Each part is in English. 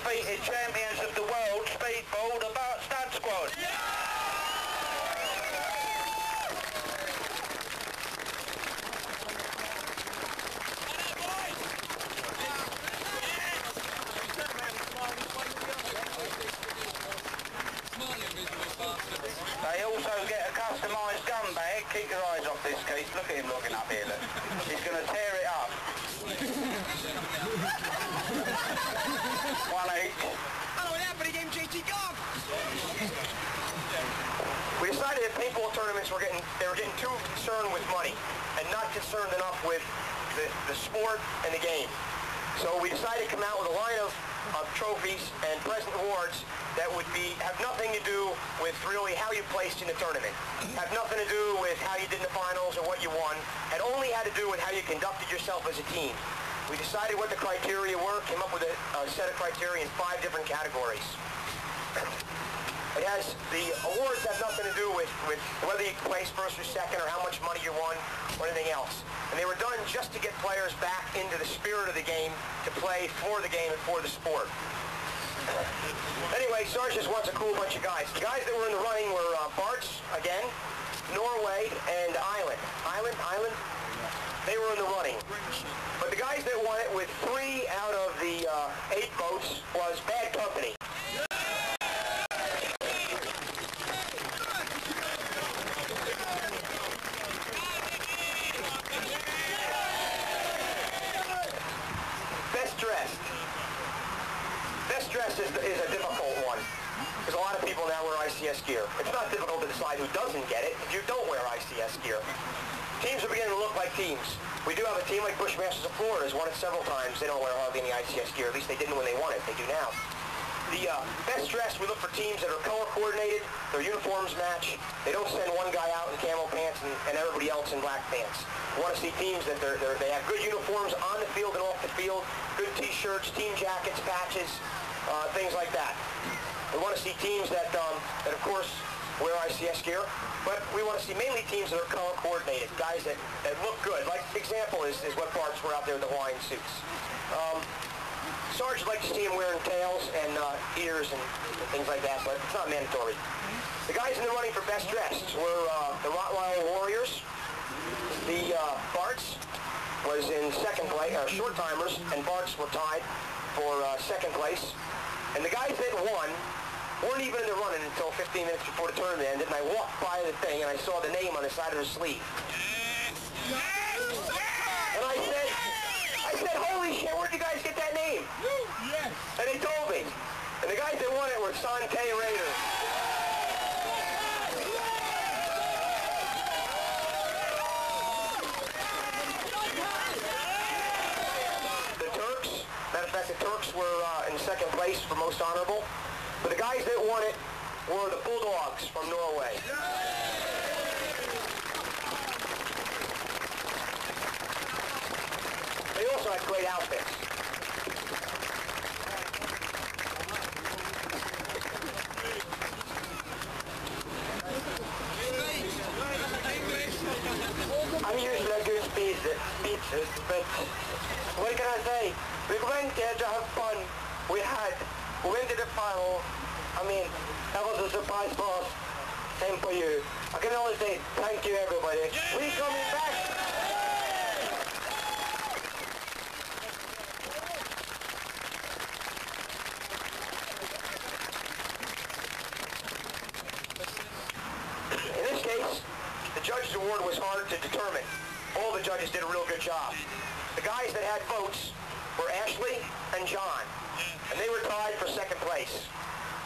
undefeated champions of the world, Speedball, the Bart Stunt Squad. They also get a customised gun bag. Keep your eyes off this, Keith. Look at him looking up here, look. He's going to tear it up. One each. Oh, yeah, but he gave him JT Gov. We decided that paintball tournaments were getting too concerned with money and not concerned enough with the sport and the game. So we decided to come out with a line of trophies and present awards that would have nothing to do with really how you placed in the tournament. Have nothing to do with how you did in the finals or what you won. It only had to do with how you conducted yourself as a team. We decided what the criteria were, came up with a set of criteria in 5 different categories. The awards have nothing to do with whether you placed first or second or how much money you won or anything else. And they were done just to get players back into the spirit of the game, to play for the game and for the sport. Anyway, Sarge just wants a cool bunch of guys. The guys that were in the running were Bart's, again, Norway, and Island. Island? They were in the running. But the guys that won it with 3 out of the 8 votes was Bad Company. Best dressed is a difficult one, because a lot of people now wear ICS gear. It's not difficult to decide who doesn't get it if you don't wear ICS gear. Teams are beginning to look like teams. We do have a team like Bushmasters of Florida has won it several times. They don't wear hardly any ICS gear. At least they didn't when they won it. They do now. The best dressed, we look for teams that are color coordinated, their uniforms match. They don't send one guy out in camo pants and everybody else in black pants. We want to see teams that they have good uniforms on the field and off the field, good t-shirts, team jackets, patches, things like that. We want to see teams that of course, wear ICS gear, but we want to see mainly teams that are color coordinated, guys that look good. Like, example is what Bart's were out there in the Hawaiian suits. Sarge would like to see him wearing tails and ears and things like that, but it's not mandatory. The guys in the running for best dressed were the Rottweiler Warriors. The Bart's was in second place, short timers, and Bart's were tied for second place. And the guys that won weren't even in the running until 15 minutes before the tournament ended, and I walked by the thing and I saw the name on the side of the sleeve. And I said, holy shit, where'd you guys get that name? Yes. And they told me. And the guys that won it were Sante Raiders. The Turks, matter of fact, the Turks were in second place for most honorable. But the guys that won it were the Bulldogs from Norway. They also had great outfits. I'm usually a good speeches, but what can I say? We went there to have fun. We went to the final. I mean, that was a surprise for us. Same for you. I can only say thank you, everybody. We coming back. In this case, the judges' award was hard to determine. All the judges did a real good job. The guys that had votes were Ashley and John, and they were tied for second place.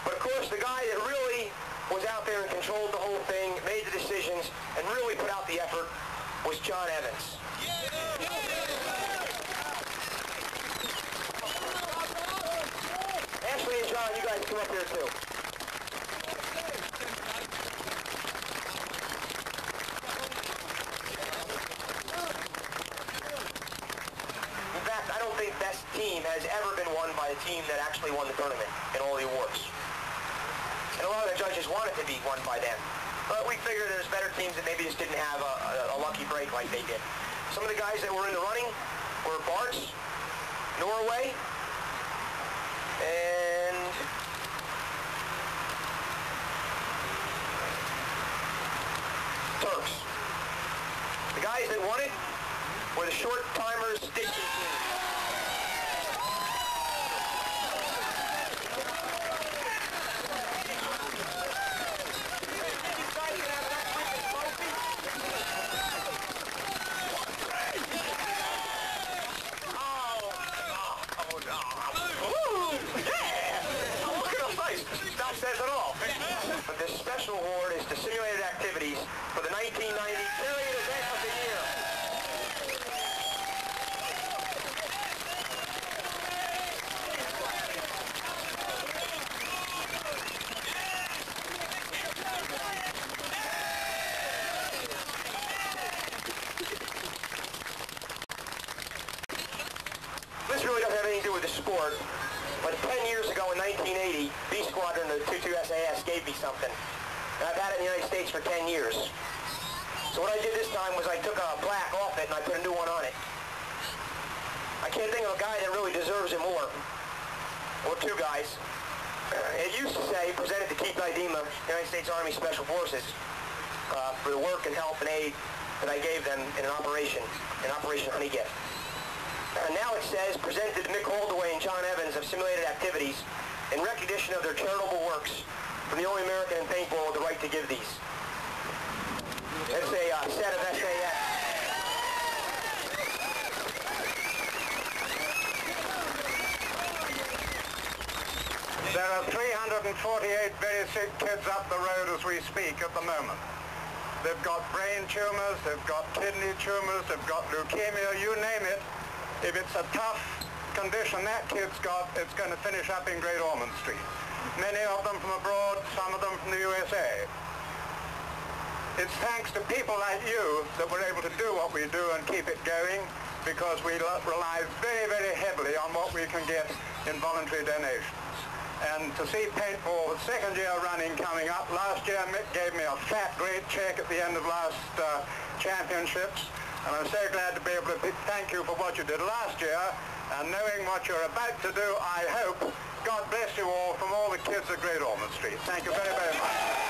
But of course, the guy that really was out there and controlled the whole thing, made the decisions, and really put out the effort was John Evans. Ashley and John, you guys come up here too. In fact, I don't think best team has ever been won by a team that actually won the tournament in all the awards. And a lot of the judges wanted to be won by them. But we figured there's better teams that maybe just didn't have a lucky break like they did. Some of the guys that were in the running were Bart's, Norway, and the short timers Dixie team. That says it all. But this special award is to simulated activities for the 1990 period event of the year. This really doesn't have anything to do with the sport. But 10 years ago in 1980, B Squadron, the 22 SAS, gave me something. And I've had it in the United States for 10 years. So what I did this time was I took a plaque off it and I put a new one on it. I can't think of a guy that really deserves it more. Or two guys. It used to say, presented to Keith Idema, United States Army Special Forces, for the work and help and aid that I gave them in Operation Honey Gift. And now it says, presented to Mick Holdaway and John Evans of Simulated Activities in recognition of their charitable works from the only American in paintball with the right to give these. It's a set of SAS. There are 348 very sick kids up the road as we speak at the moment. They've got brain tumors, they've got kidney tumors, they've got leukemia, you name it. If it's a tough condition that kid's got, it's going to finish up in Great Ormond Street. Many of them from abroad, some of them from the USA. It's thanks to people like you that we're able to do what we do and keep it going, because we rely very, very heavily on what we can get in voluntary donations. And to see paintball, the second year running coming up, last year Mick gave me a fat, great check at the end of last championships. And I'm so glad to be able to thank you for what you did last year, and knowing what you're about to do, I hope, God bless you all from all the kids at Great Ormond Street. Thank you very, very much.